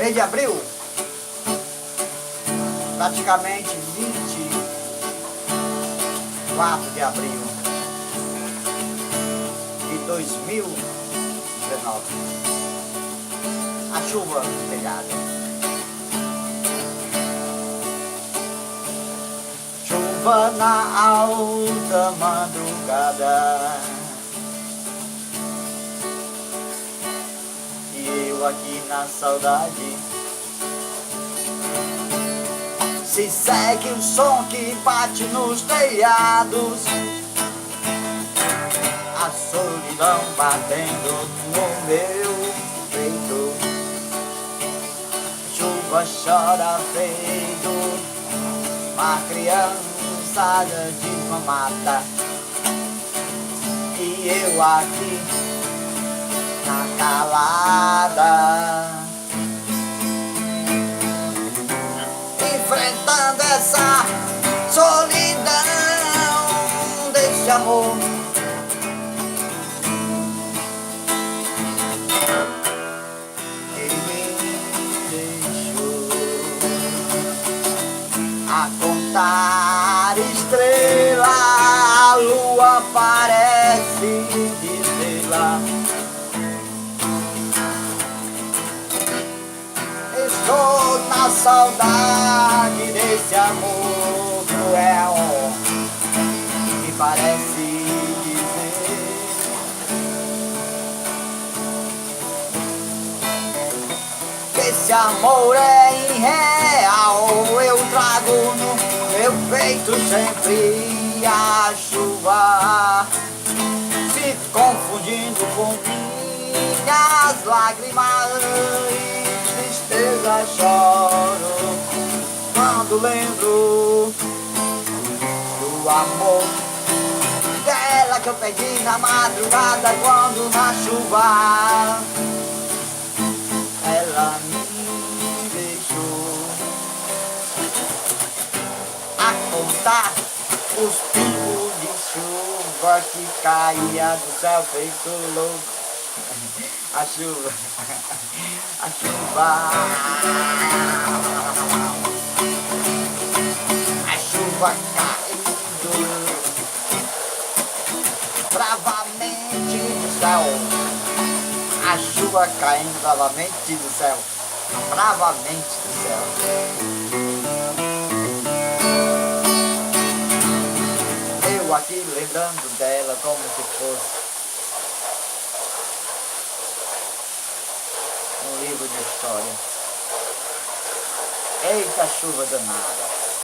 Mês de abril, praticamente 24 de abril de 2019. A chuva pegada. Chuva na alta madrugada, e eu aqui na saudade. Se segue o som que bate nos telhados, a solidão batendo no meu peito. Chuva chora feito uma criança desmamada, e eu aqui na calada, enfrentando essa solidão desse amor. A contar estrela, a lua parece dizê-la: estou na saudade desse amor cruel, que parece dizer: esse amor é irreal. Eu trago no meu peito sempre a chuva, se confundindo com minhas lágrimas e tristeza. Choro quando lembro do amor dela que eu perdi na madrugada, quando na chuva ela me deixou. A contar os pingos de chuva que caía do céu feito louco. A chuva, a chuva, a chuva caindo bravamente do céu. A chuva caindo bravamente do céu, bravamente do céu. Eu aqui lembrando dela como se fosse um livro de história. Eita chuva danada.